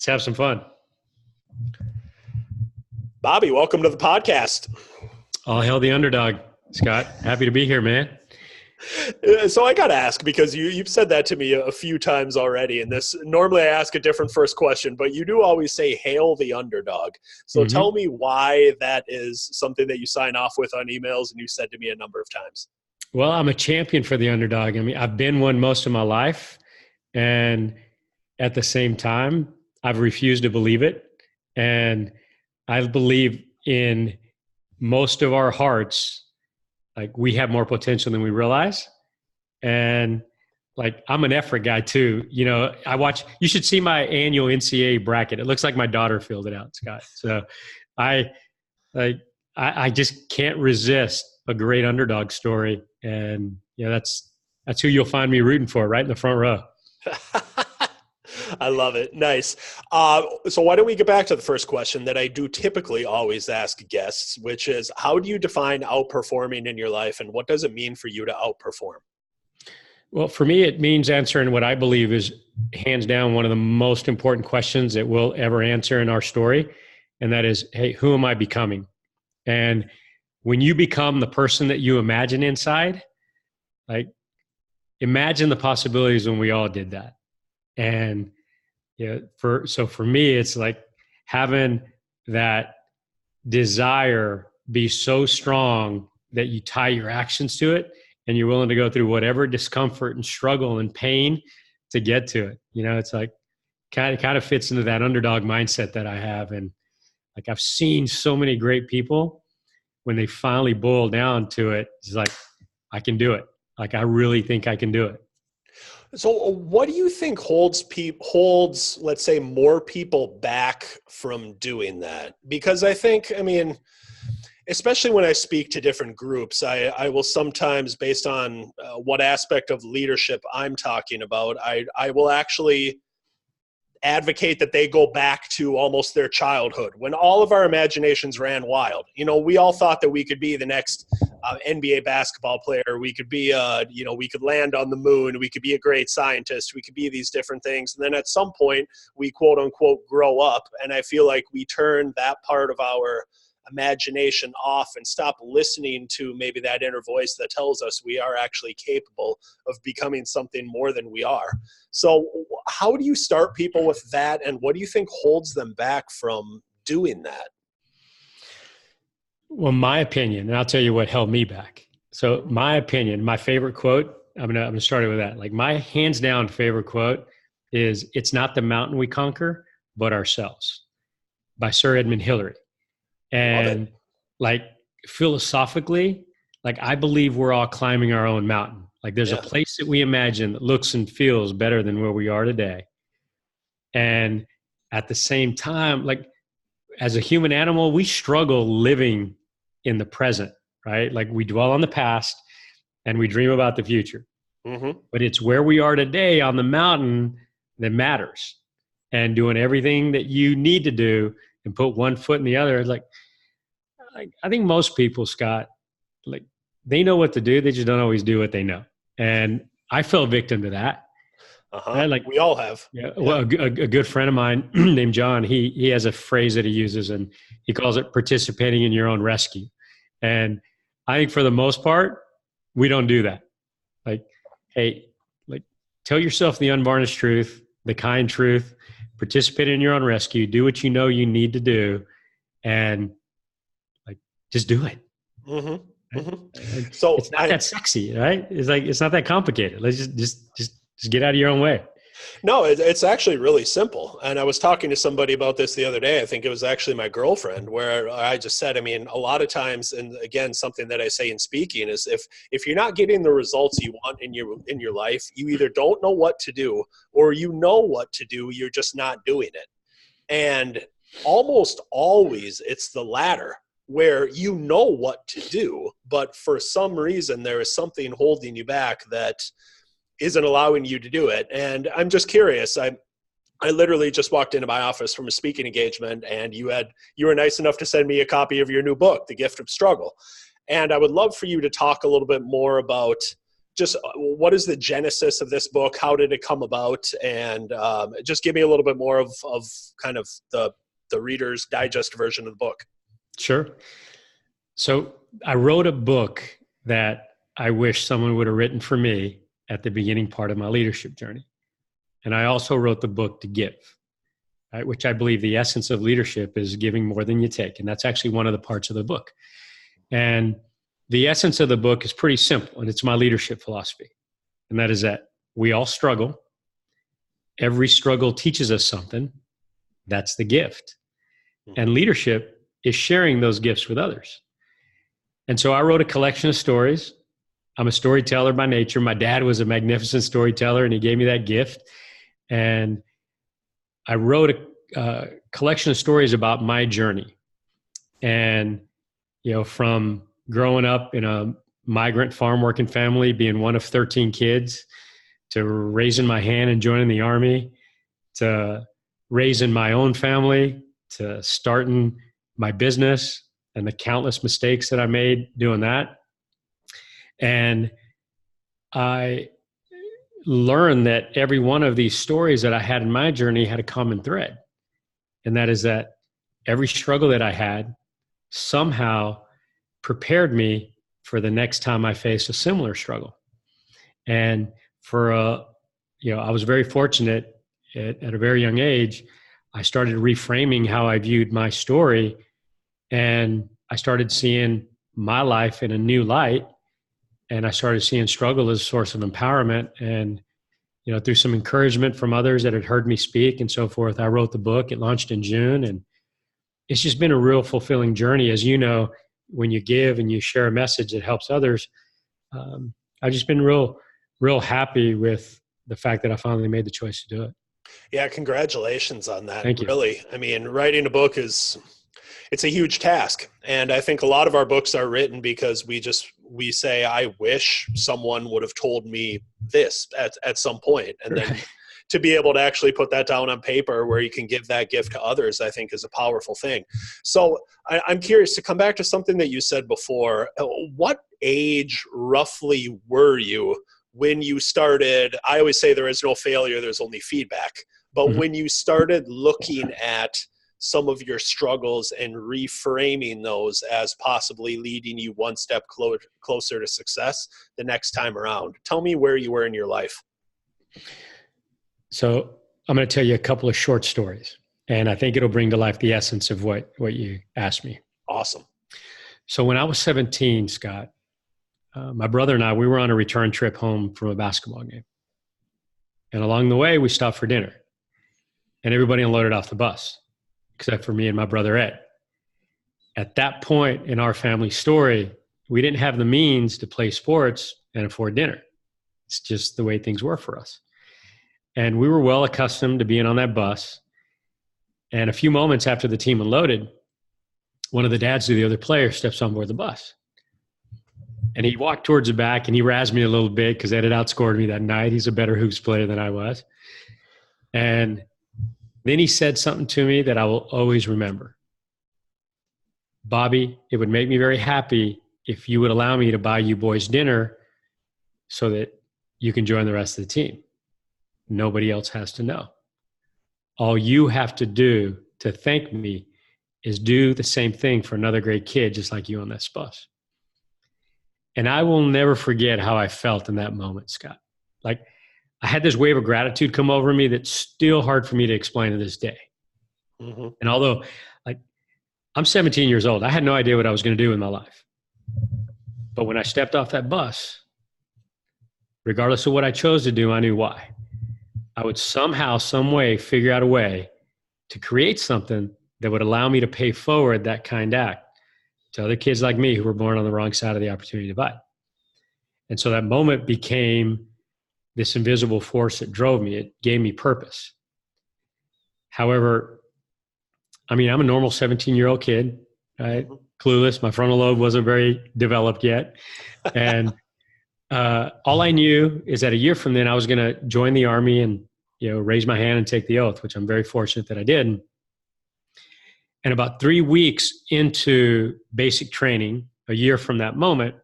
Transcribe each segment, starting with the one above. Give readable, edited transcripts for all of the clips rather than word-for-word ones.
Let's have some fun. Bobby, welcome to the podcast. All hail the underdog, Scott. Happy to be here, man. So I got to ask, because you've said that to me a few times already, and this normally I ask a different first question, but you do always say hail the underdog. So tell me why that is something that you sign off with on emails and you said to me a number of times. Well, I'm a champion for the underdog. I mean, I've been one most of my life, and at the same time, I've refused to believe it. And I believe in most of our hearts, like we have more potential than we realize. And like, I'm an effort guy too. You know, you should see my annual NCAA bracket. It looks like my daughter filled it out, Scott. So I just can't resist a great underdog story. And yeah, that's who you'll find me rooting for, right in the front row. I love it. Nice. So why don't we get back to the first question that I do typically always ask guests, which is, how do you define outperforming in your life, and what does it mean for you to outperform? Well, for me, it means answering what I believe is hands down one of the most important questions that we'll ever answer in our story. And that is, hey, who am I becoming? And when you become the person that you imagine inside, like, imagine the possibilities when we all did that. And so for me, it's like having that desire be so strong that you tie your actions to it, and you're willing to go through whatever discomfort and struggle and pain to get to it. You know, it's like kind of fits into that underdog mindset that I have. And like, I've seen so many great people, when they finally boil down to it, it's like, I can do it. Like, I really think I can do it. So what do you think holds, let's say, more people back from doing that? Because I think, especially when I speak to different groups, I will sometimes, based on what aspect of leadership I'm talking about, I will actually advocate that they go back to almost their childhood, when all of our imaginations ran wild. You know, we all thought that we could be the next NBA basketball player. We could be, we could land on the moon. We could be a great scientist. We could be these different things. And then at some point we quote unquote grow up. And I feel like we turn that part of our imagination off and stop listening to maybe that inner voice that tells us we are actually capable of becoming something more than we are. So how do you start people with that? And what do you think holds them back from doing that? Well, my opinion, and I'll tell you what held me back. So my opinion, my favorite quote, I'm gonna start it with that. Like, my hands down favorite quote is, "It's not the mountain we conquer, but ourselves," by Sir Edmund Hillary. And like, philosophically, like, I believe we're all climbing our own mountain. Like, there's a place that we imagine that looks and feels better than where we are today. And at the same time, like, as a human animal, we struggle living in the present, right? Like, we dwell on the past and we dream about the future. But it's where we are today on the mountain that matters. And doing everything that you need to do and put one foot in the other. Like, I think most people, Scott, like, they know what to do. They just don't always do what they know. And I fell victim to that. Right? Like, we all have. Yeah. Well, a good friend of mine named John, he has a phrase that he uses, and he calls it participating in your own rescue. And I think for the most part, we don't do that. Like, hey, like, tell yourself the unvarnished truth, the kind truth, participate in your own rescue, do what you know you need to do, and like, just do it. So it's not that sexy, right? It's like, it's not that complicated. Let's just get out of your own way. No, it's actually really simple. And I was talking to somebody about this the other day. I think it was actually my girlfriend, where I just said, a lot of times, and again, something that I say in speaking is, if you're not getting the results you want in your life, you either don't know what to do, or you know what to do, you're just not doing it. And almost always it's the latter, where you know what to do, but for some reason there is something holding you back that isn't allowing you to do it. And I'm just curious. I literally just walked into my office from a speaking engagement, and you were nice enough to send me a copy of your new book, The Gift of Struggle. And I would love for you to talk a little bit more about just what is the genesis of this book? How did it come about? And just give me a little bit more of kind of the Reader's Digest version of the book. Sure. So I wrote a book that I wish someone would have written for me at the beginning part of my leadership journey. And I also wrote the book to give, right? Which I believe the essence of leadership is giving more than you take. And that's actually one of the parts of the book. And the essence of the book is pretty simple, and it's my leadership philosophy. And that is that we all struggle. Every struggle teaches us something. That's the gift. And leadership is sharing those gifts with others. And so I wrote a collection of stories. I'm a storyteller by nature. My dad was a magnificent storyteller, and he gave me that gift. And I wrote a collection of stories about my journey. And, you know, from growing up in a migrant farm working family, being one of 13 kids, to raising my hand and joining the Army, to raising my own family, to starting my business and the countless mistakes that I made doing that. And I learned that every one of these stories that I had in my journey had a common thread. And that is that every struggle that I had somehow prepared me for the next time I faced a similar struggle. And I was very fortunate at a very young age. I started reframing how I viewed my story, and I started seeing my life in a new light. And I started seeing struggle as a source of empowerment. And, you know, through some encouragement from others that had heard me speak and so forth, I wrote the book. It launched in June, and it's just been a real fulfilling journey. As you know, when you give and you share a message that helps others, I've just been real happy with the fact that I finally made the choice to do it. Yeah, congratulations on that. Thank you. Really. I mean, writing a book it's a huge task. And I think a lot of our books are written because we say, I wish someone would have told me this at some point. And then to be able to actually put that down on paper where you can give that gift to others, I think is a powerful thing. So I'm curious to come back to something that you said before. What age roughly were you when you started? I always say there is no failure, there's only feedback. But when you started looking at some of your struggles and reframing those as possibly leading you one step closer to success the next time around, tell me where you were in your life. So I'm going to tell you a couple of short stories, and I think it'll bring to life the essence of what you asked me. Awesome. So when I was 17, Scott, my brother and I, we were on a return trip home from a basketball game. And along the way, we stopped for dinner. And everybody unloaded off the bus, except for me and my brother Ed. At that point in our family story, we didn't have the means to play sports and afford dinner. It's just the way things were for us. And we were well accustomed to being on that bus. And a few moments after the team unloaded, one of the dads of the other players steps on board the bus. And he walked towards the back and he razzed me a little bit because Ed had outscored me that night. He's a better hoops player than I was. And then he said something to me that I will always remember. Bobby, it would make me very happy if you would allow me to buy you boys dinner so that you can join the rest of the team. Nobody else has to know. All you have to do to thank me is do the same thing for another great kid just like you on this bus. And I will never forget how I felt in that moment, Scott. Like, I had this wave of gratitude come over me that's still hard for me to explain to this day. And although, like, I'm 17 years old, I had no idea what I was going to do in my life. But when I stepped off that bus, regardless of what I chose to do, I knew why. I would somehow, some way, figure out a way to create something that would allow me to pay forward that kind act to other kids like me who were born on the wrong side of the opportunity divide. And so that moment became this invisible force that drove me. It gave me purpose. However, I mean, I'm a normal 17-year-old kid, right? Clueless. My frontal lobe wasn't very developed yet. And all I knew is that a year from then, I was going to join the Army and, you know, raise my hand and take the oath, which I'm very fortunate that I did. And about 3 weeks into basic training, a year from that moment,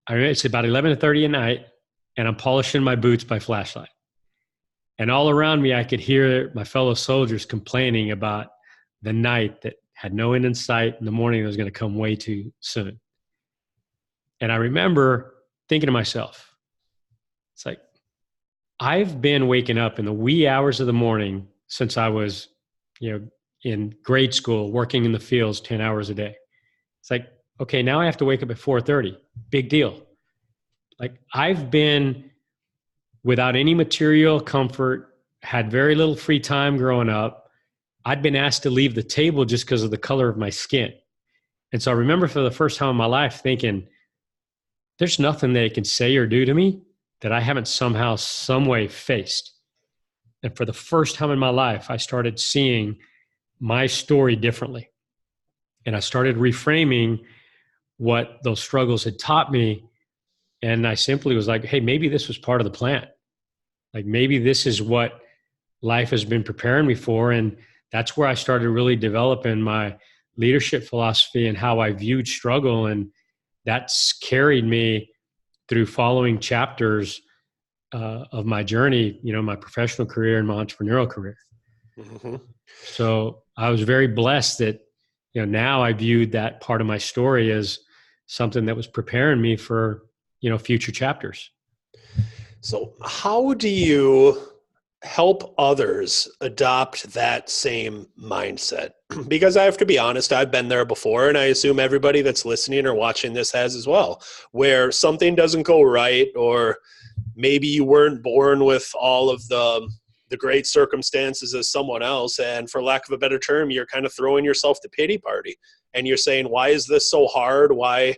it's about 11:30 at night, and I'm polishing my boots by flashlight. And all around me, I could hear my fellow soldiers complaining about the night that had no end in sight, and the morning that was going to come way too soon. And I remember thinking to myself, it's like, I've been waking up in the wee hours of the morning since I was, in grade school, working in the fields 10 hours a day. It's like, okay, now I have to wake up at 4:30. Big deal. Like, I've been without any material comfort, had very little free time growing up. I'd been asked to leave the table just because of the color of my skin. And so I remember for the first time in my life thinking, there's nothing they can say or do to me that I haven't somehow, some way faced. And for the first time in my life, I started seeing my story differently. And I started reframing what those struggles had taught me. And I simply was like, hey, maybe this was part of the plan. Like, maybe this is what life has been preparing me for. And that's where I started really developing my leadership philosophy and how I viewed struggle. And that's carried me through following chapters of my journey, my professional career and my entrepreneurial career. Mm-hmm. So I was very blessed that, now I viewed that part of my story as something that was preparing me for, future chapters. So how do you help others adopt that same mindset? Because I have to be honest, I've been there before, and I assume everybody that's listening or watching this has as well, where something doesn't go right, or maybe you weren't born with all of the great circumstances as someone else, and for lack of a better term, you're kind of throwing yourself the pity party, and you're saying, why is this so hard? Why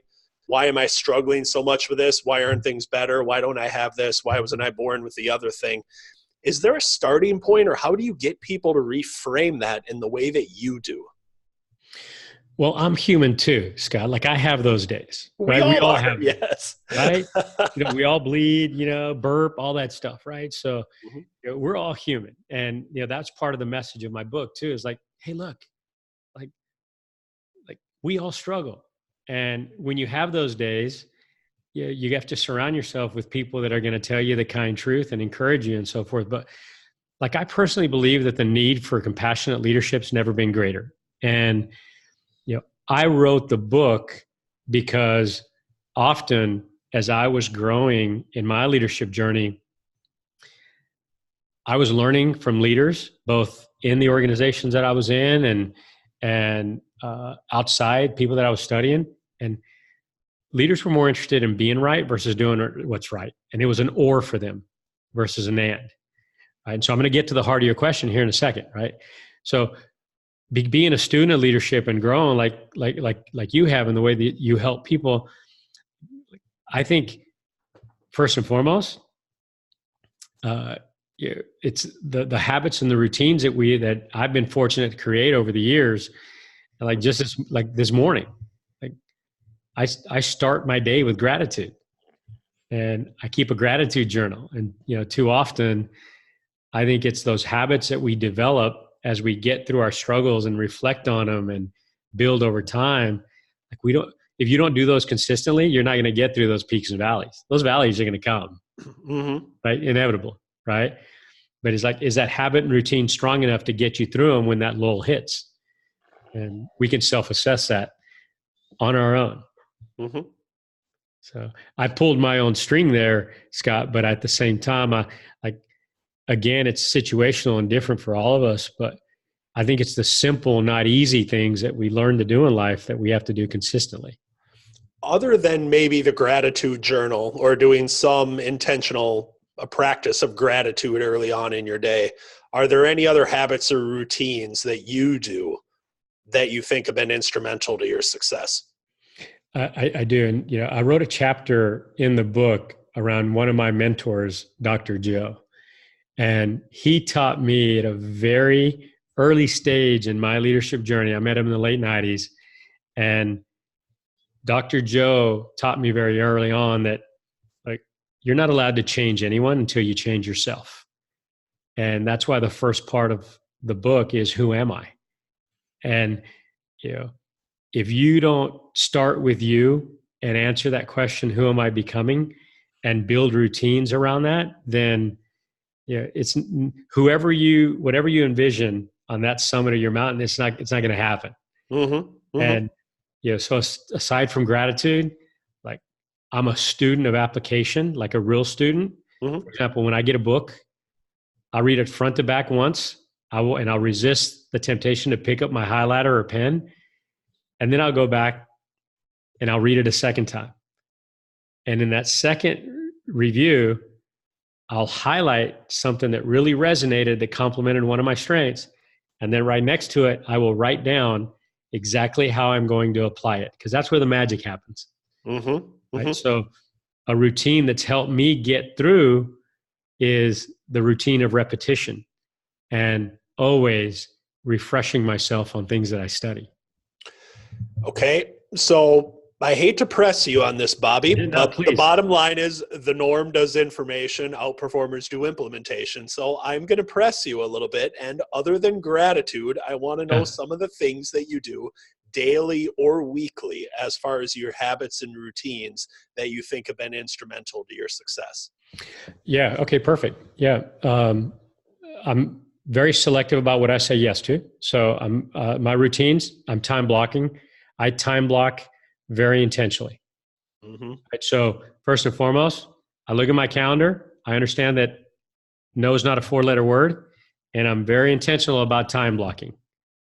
am I struggling so much with this? Why aren't things better? Why don't I have this? Why wasn't I born with the other thing? Is there a starting point, or how do you get people to reframe that in the way that you do? Well, I'm human too, Scott. Like, I have those days, right? We all have, yes. Right? We all bleed, burp, all that stuff, right? So we're all human. And, that's part of the message of my book too, is like, hey, look, like we all struggle. And when you have those days, you have to surround yourself with people that are going to tell you the kind truth and encourage you and so forth. But like, I personally believe that the need for compassionate leadership's never been greater. And, I wrote the book because often as I was growing in my leadership journey, I was learning from leaders, both in the organizations that I was in and outside, people that I was studying. And leaders were more interested in being right versus doing what's right. And it was an or for them versus an and. Right? And so I'm going to get to the heart of your question here in a second, right? So being a student of leadership and growing like you have in the way that you help people, I think first and foremost, it's the habits and the routines that I've been fortunate to create over the years. Like, just as like this morning, like I start my day with gratitude, and I keep a gratitude journal. And too often, I think it's those habits that we develop as we get through our struggles and reflect on them and build over time. Like, if you don't do those consistently, you're not going to get through those peaks and valleys. Those valleys are going to come, right? Inevitable, right? But it's like, is that habit and routine strong enough to get you through them when that lull hits? And we can self-assess that on our own. Mm-hmm. So I pulled my own string there, Scott, but at the same time, again, it's situational and different for all of us, but I think it's the simple, not easy things that we learn to do in life that we have to do consistently. Other than maybe the gratitude journal or doing some intentional practice of gratitude early on in your day, are there any other habits or routines that you do that you think have been instrumental to your success? I do. And, I wrote a chapter in the book around one of my mentors, Dr. Joe. And he taught me at a very early stage in my leadership journey. I met him in the late 90s. And Dr. Joe taught me very early on that, like, you're not allowed to change anyone until you change yourself. And that's why the first part of the book is, who am I? And, if you don't start with you and answer that question, who am I becoming, and build routines around that, then it's whatever you envision on that summit of your mountain, it's not going to happen. Mm-hmm. Mm-hmm. And so aside from gratitude, like I'm a student of application, like a real student. Mm-hmm. For example, when I get a book, I'll read it front to back once. I'll resist the temptation to pick up my highlighter or pen, and then I'll go back and I'll read it a second time. And in that second review, I'll highlight something that really resonated, that complemented one of my strengths. And then right next to it, I will write down exactly how I'm going to apply it, because that's where the magic happens. Mm-hmm. Mm-hmm. Right? So a routine that's helped me get through is the routine of repetition and always refreshing myself on things that I study. Okay. So I hate to press you on this, Bobby, but the bottom line is the norm does information, outperformers do implementation. So I'm going to press you a little bit. And other than gratitude, I want to know some of the things that you do daily or weekly as far as your habits and routines that you think have been instrumental to your success. Yeah. Okay. Perfect. Yeah. I'm very selective about what I say yes to. So my routines, I'm time blocking. I time block very intentionally. Mm-hmm. Right? So first and foremost, I look at my calendar. I understand that no is not a 4-letter word, and I'm very intentional about time blocking.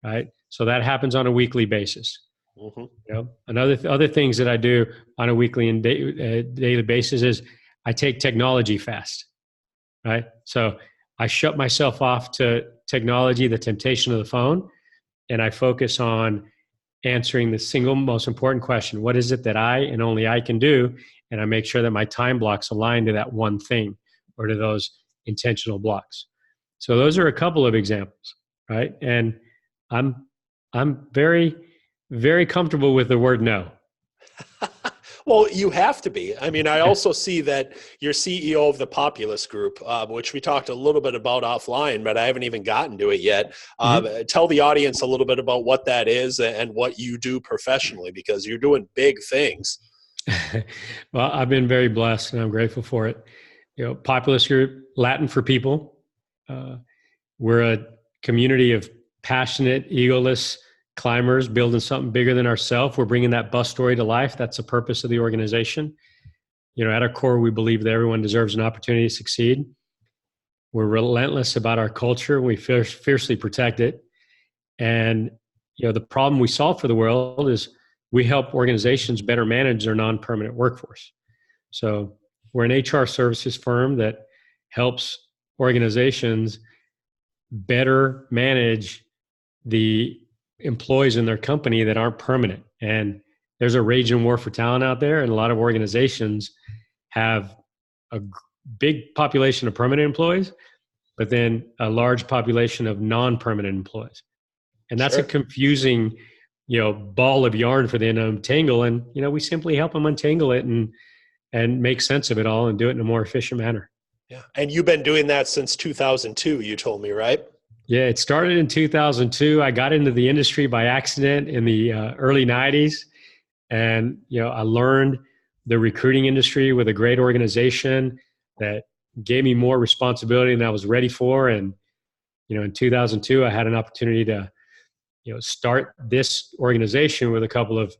Right. So that happens on a weekly basis. Mm-hmm. Other things that I do on a weekly and daily basis is I take technology fast. Right. So I shut myself off to technology, the temptation of the phone, and I focus on answering the single most important question: what is it that I and only I can do? And I make sure that my time blocks align to that one thing or to those intentional blocks. So those are a couple of examples, right? And I'm very, very comfortable with the word no. Well, you have to be. I mean, I also see that you're CEO of the Populous Group, which we talked a little bit about offline, but I haven't even gotten to it yet. Tell the audience a little bit about what that is and what you do professionally, because you're doing big things. Well, I've been very blessed and I'm grateful for it. Populous Group, Latin for people. We're a community of passionate, egoless climbers building something bigger than ourselves. We're bringing that bus story to life. That's the purpose of the organization. At our core, we believe that everyone deserves an opportunity to succeed. We're relentless about our culture. We fiercely protect it. And, the problem we solve for the world is we help organizations better manage their non-permanent workforce. So we're an HR services firm that helps organizations better manage the employees in their company that aren't permanent. And there's a raging war for talent out there, and a lot of organizations have a big population of permanent employees, but then a large population of non-permanent employees. And that's a confusing, ball of yarn for them to untangle. And, we simply help them untangle it and make sense of it all and do it in a more efficient manner. Yeah. And you've been doing that since 2002, you told me, right? Yeah, it started in 2002. I got into the industry by accident in the early 90s. And, I learned the recruiting industry with a great organization that gave me more responsibility than I was ready for. And, in 2002, I had an opportunity to, start this organization with a couple of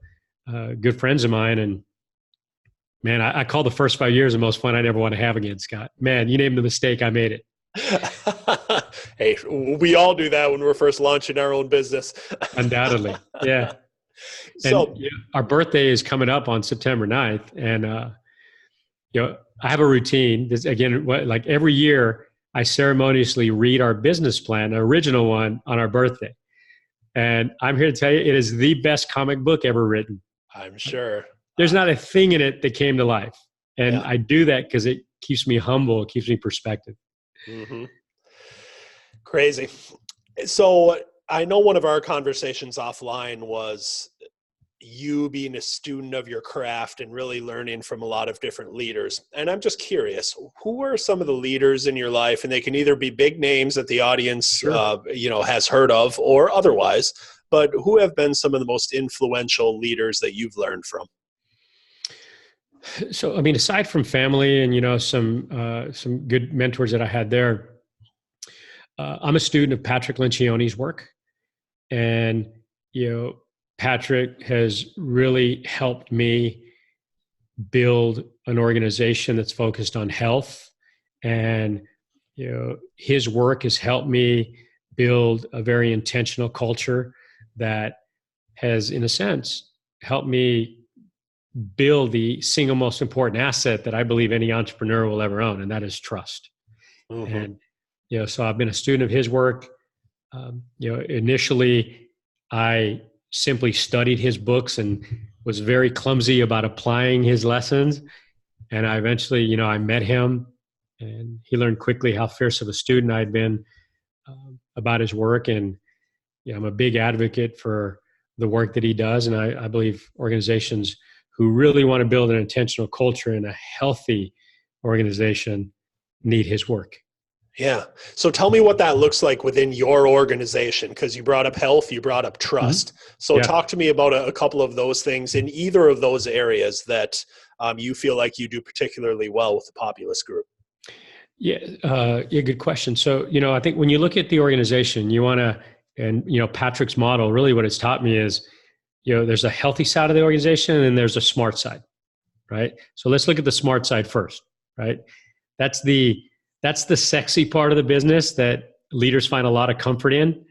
good friends of mine. And, man, I call the first 5 years the most fun I'd ever want to have again, Scott. Man, you named the mistake, I made it. Hey, we all do that when we're first launching our own business. Undoubtedly. Yeah. So our birthday is coming up on September 9th. And, I have a routine. This, again, like every year, I ceremoniously read our business plan, the original one, on our birthday. And I'm here to tell you, it is the best comic book ever written. I'm sure. There's not a thing in it that came to life. And I do that because it keeps me humble. It keeps me perspective. Mm-hmm. Crazy. So I know one of our conversations offline was you being a student of your craft and really learning from a lot of different leaders. And I'm just curious, who are some of the leaders in your life? And they can either be big names that the audience, has heard of or otherwise, but who have been some of the most influential leaders that you've learned from? So, I mean, aside from family and, some good mentors that I had there, I'm a student of Patrick Lencioni's work. And, Patrick has really helped me build an organization that's focused on health. And, his work has helped me build a very intentional culture that has, in a sense, helped me build the single most important asset that I believe any entrepreneur will ever own, and that is trust. Mm-hmm. And, so I've been a student of his work. Initially, I simply studied his books and was very clumsy about applying his lessons. And I eventually, I met him, and he learned quickly how fierce of a student I'd been about his work. And I'm a big advocate for the work that he does. And I believe organizations who really want to build an intentional culture and a healthy organization need his work. Yeah. So tell me what that looks like within your organization, because you brought up health, you brought up trust. Mm-hmm. So talk to me about a couple of those things in either of those areas that you feel like you do particularly well with the Populous Group. Yeah, good question. So, I think when you look at the organization, you want to, and, Patrick's model, really what it's taught me is, there's a healthy side of the organization and there's a smart side, right? So let's look at the smart side first, right? That's the sexy part of the business that leaders find a lot of comfort in.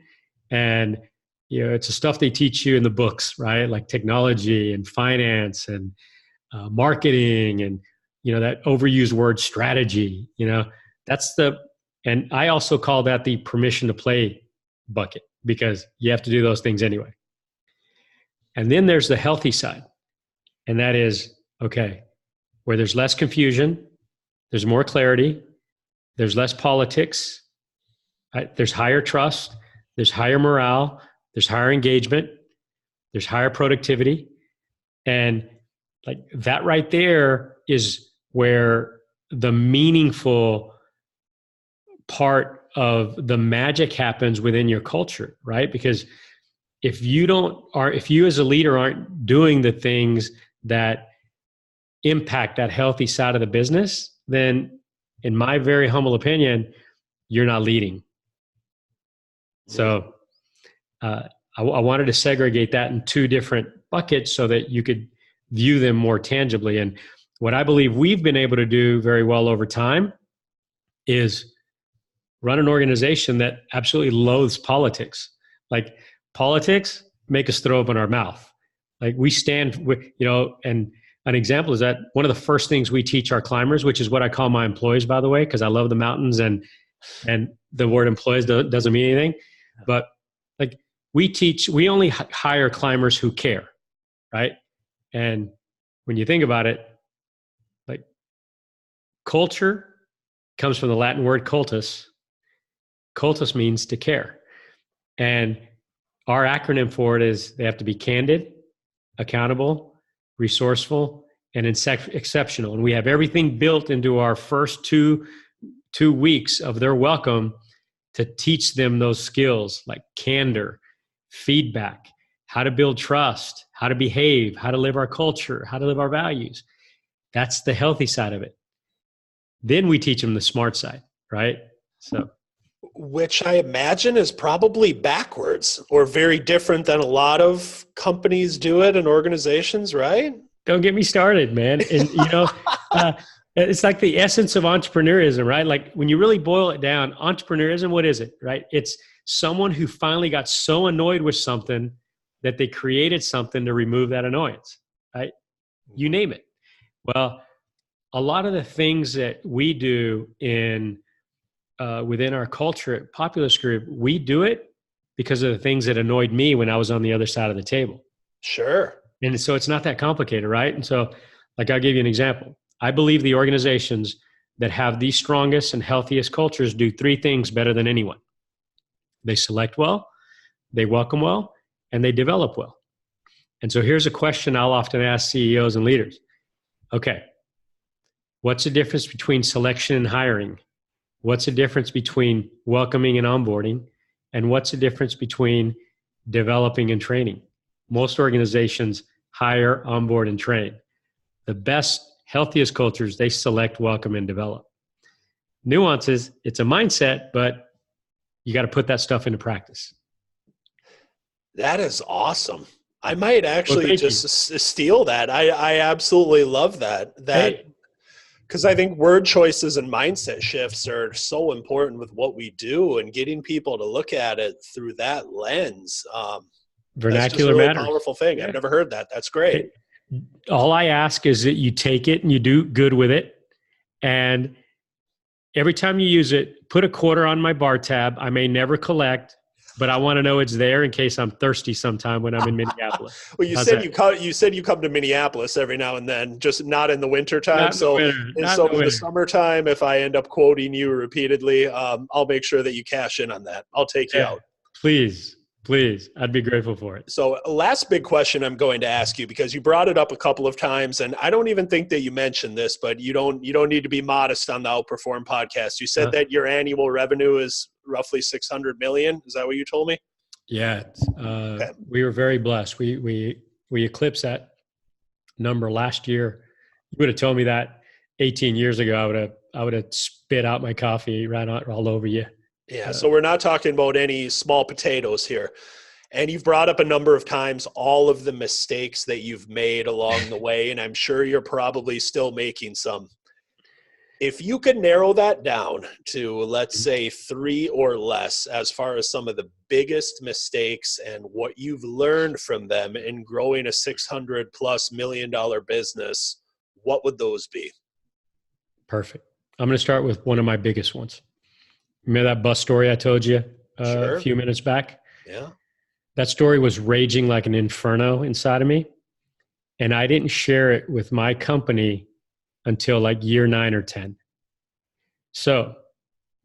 And, it's the stuff they teach you in the books, right? Like technology and finance and marketing and, that overused word strategy, and I also call that the permission to play bucket, because you have to do those things anyway. And then there's the healthy side. And that is, okay, where there's less confusion, there's more clarity, there's less politics, right? There's higher trust, there's higher morale, there's higher engagement, there's higher productivity. And like that right there is where the meaningful part of the magic happens within your culture, right? Because if you as a leader aren't doing the things that impact that healthy side of the business, then in my very humble opinion, you're not leading. So I wanted to segregate that in two different buckets so that you could view them more tangibly. And what I believe we've been able to do very well over time is run an organization that absolutely loathes politics. Like, politics make us throw up in our mouth. Like, we stand with, and an example is that one of the first things we teach our climbers, which is what I call my employees, by the way, because I love the mountains and the word employees doesn't mean anything. But like, we only hire climbers who care, right? And when you think about it, like, culture comes from the Latin word cultus. Cultus means to care. And our acronym for it is they have to be candid, accountable, resourceful, and exceptional. And we have everything built into our first two weeks of their welcome to teach them those skills like candor, feedback, how to build trust, how to behave, how to live our culture, how to live our values. That's the healthy side of it. Then we teach them the smart side, right? So, which I imagine is probably backwards or very different than a lot of companies do it and organizations, right? Don't get me started, man. And, it's like the essence of entrepreneurism, right? Like, when you really boil it down, entrepreneurism, what is it, right? It's someone who finally got so annoyed with something that they created something to remove that annoyance, right? You name it. Well, a lot of the things that we do within our culture at Populous Group, we do it because of the things that annoyed me when I was on the other side of the table. Sure. And so it's not that complicated, right? And so, like, I'll give you an example. I believe the organizations that have the strongest and healthiest cultures do three things better than anyone. They select well, they welcome well, and they develop well. And so here's a question I'll often ask CEOs and leaders. Okay, what's the difference between selection and hiring? What's the difference between welcoming and onboarding? And what's the difference between developing and training? Most organizations hire, onboard, and train. The best Healthiest cultures, they select, welcome, and develop. Nuances, it's a mindset, but you got to put that stuff into practice. That is awesome. I might actually Thank just you. steal that. I absolutely love that. Hey, Because I think word choices and mindset shifts are so important with what we do, and getting people to look at it through that lens. That's just a vernacular really matters. powerful thing. Yeah. I've never heard that. That's great. All I ask is that you take it and you do good with it. And every time you use it, put a quarter on my bar tab. I may never collect, but I want to know it's there in case I'm thirsty sometime when I'm in Minneapolis. Well, you How's said that? you said you come to Minneapolis every now and then, just not in the winter time. Not in the So, winter. and Not so in the in the winter. summertime, if I end up quoting you repeatedly, I'll make sure that you cash in on that. I'll take you Yeah. out. Please. I'd be grateful for it. So, last big question I'm going to ask you, because you brought it up a couple of times, and I don't even think that you mentioned this, but you don't need to be modest on the Outperform podcast. You said that your annual revenue is roughly 600 million. Is that what you told me? Yeah. Okay. We were very blessed. We eclipsed that number last year. You would have told me that 18 years ago, I would have spit out my coffee right all over you. Yeah, so we're not talking about any small potatoes here. And you've brought up a number of times all of the mistakes that you've made along the way, and I'm sure you're probably still making some. If you could narrow that down to, let's say, 3 or less, as far as some of the biggest mistakes and what you've learned from them in growing a $600+ million business, what would those be? Perfect. I'm going to start with one of my biggest ones. Remember that bus story I told you a Sure. few minutes back? Yeah. That story was raging like an inferno inside of me. And I didn't share it with my company until like year 9 or 10. So,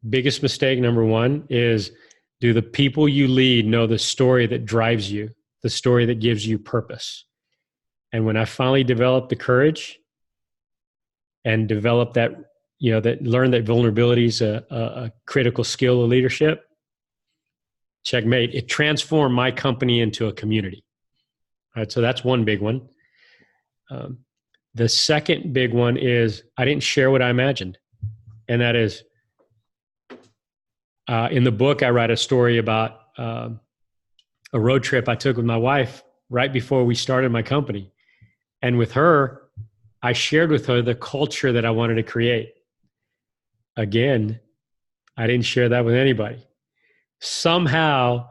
biggest mistake number one is, do the people you lead know the story that drives you, the story that gives you purpose? And when I finally developed the courage and developed that, that learned that vulnerability is a critical skill of leadership, checkmate. It transformed my company into a community. All right, so that's one big one. The second big one is I didn't share what I imagined. And that is, in the book, I write a story about a road trip I took with my wife right before we started my company. And with her, I shared with her the culture that I wanted to create. Again, I didn't share that with anybody. Somehow,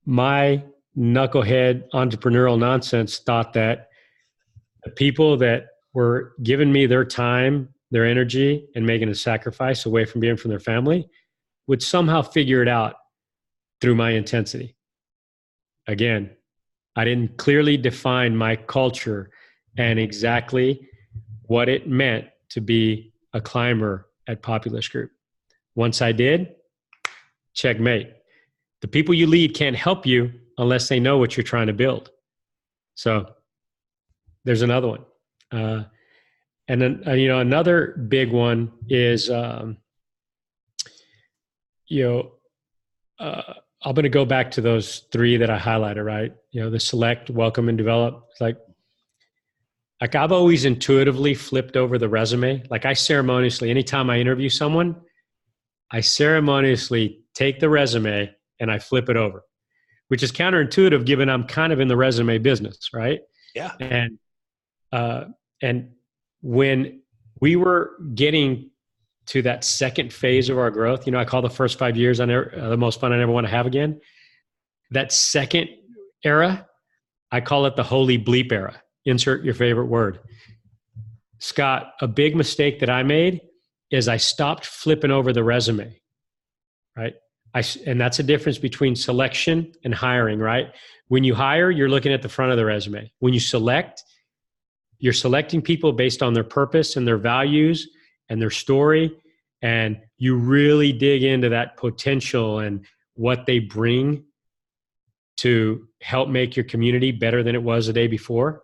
my knucklehead entrepreneurial nonsense thought that the people that were giving me their time, their energy, and making a sacrifice away from being from their family would somehow figure it out through my intensity. Again, I didn't clearly define my culture and exactly what it meant to be a climber at Populous Group. Once I did, checkmate. The people you lead can't help you unless they know what you're trying to build. So there's another one. And then, another big one is, I'm going to go back to those 3 that I highlighted, right? The select, welcome, and develop. It's like I've always intuitively flipped over the resume. Like I ceremoniously, anytime I interview someone, I ceremoniously take the resume and I flip it over, which is counterintuitive given I'm kind of in the resume business, right? Yeah. And when we were getting to that second phase of our growth, I call the first 5 years the most fun I never want to have again. That second era, I call it the holy bleep era. Insert your favorite word. Scott, a big mistake that I made is I stopped flipping over the resume, right? And that's a difference between selection and hiring, right? When you hire, you're looking at the front of the resume. When you select, you're selecting people based on their purpose and their values and their story. And you really dig into that potential and what they bring to help make your community better than it was the day before.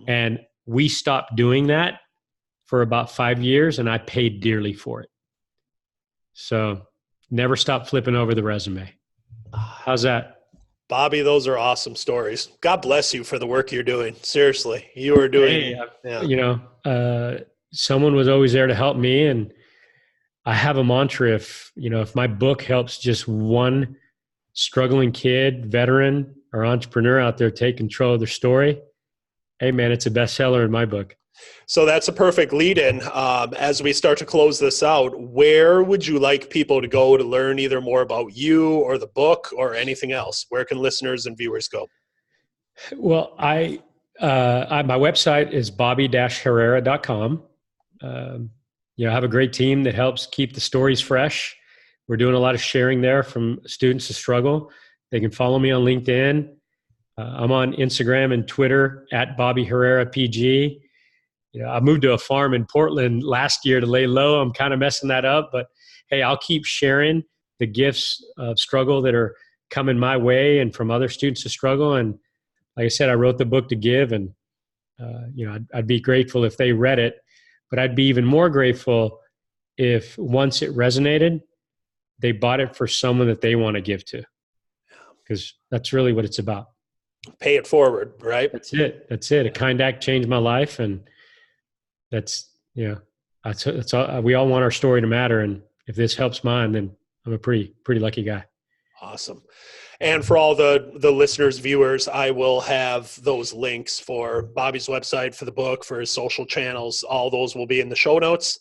And we stopped doing that for about 5 years, and I paid dearly for it. So never stop flipping over the resume. How's that? Bobby, those are awesome stories. God bless you for the work you're doing. Seriously, you are doing. Hey, Yeah. someone was always there to help me. And I have a mantra, if my book helps just one struggling kid, veteran, or entrepreneur out there take control of their story, hey man, it's a bestseller in my book. So that's a perfect lead in. As we start to close this out, where would you like people to go to learn either more about you or the book or anything else? Where can listeners and viewers go? Well, my website is bobby-herrera.com. I have a great team that helps keep the stories fresh. We're doing a lot of sharing there from students to struggle. They can follow me on LinkedIn. I'm on Instagram and Twitter at Bobby Herrera PG. I moved to a farm in Portland last year to lay low. I'm kind of messing that up, but hey, I'll keep sharing the gifts of struggle that are coming my way and from other students to struggle. And like I said, I wrote the book to give, and I'd be grateful if they read it, but I'd be even more grateful if once it resonated, they bought it for someone that they want to give to, because that's really what it's about. Pay it forward, right? That's it. A kind act changed my life, and that's all. We all want our story to matter, and if this helps mine, then I'm a pretty lucky guy. Awesome. And for all the listeners, viewers, I will have those links for Bobby's website, for the book, for his social channels. All those will be in the show notes.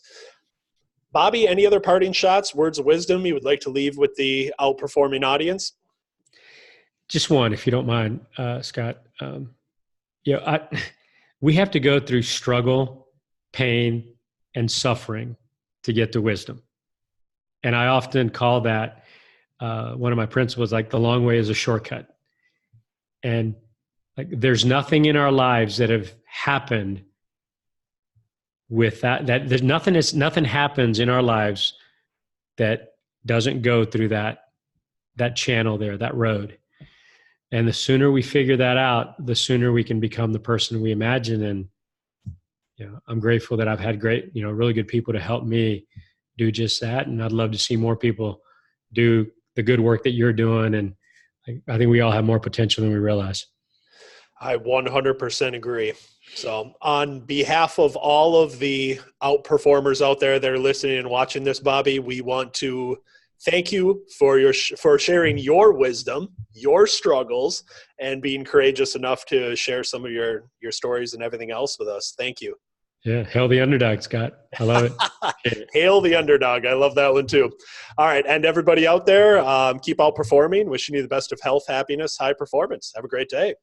Bobby, any other parting shots, words of wisdom you would like to leave with the Outperforming audience? Just one, if you don't mind, Scott. We have to go through struggle, pain, and suffering to get to wisdom. And I often call that one of my principles, like the long way is a shortcut. And like there's nothing in our lives that have happened with that there's nothing happens in our lives that doesn't go through that channel there, that road. And the sooner we figure that out, the sooner we can become the person we imagine. And I'm grateful that I've had great, really good people to help me do just that. And I'd love to see more people do the good work that you're doing. And I think we all have more potential than we realize. I 100% agree. So on behalf of all of the outperformers out there that are listening and watching this, Bobby, we want to thank you for sharing your wisdom, your struggles, and being courageous enough to share some of your stories and everything else with us. Thank you. Yeah. Hail the underdog, Scott. I love it. Hail the underdog. I love that one too. All right. And everybody out there, keep outperforming. Wishing you the best of health, happiness, high performance. Have a great day.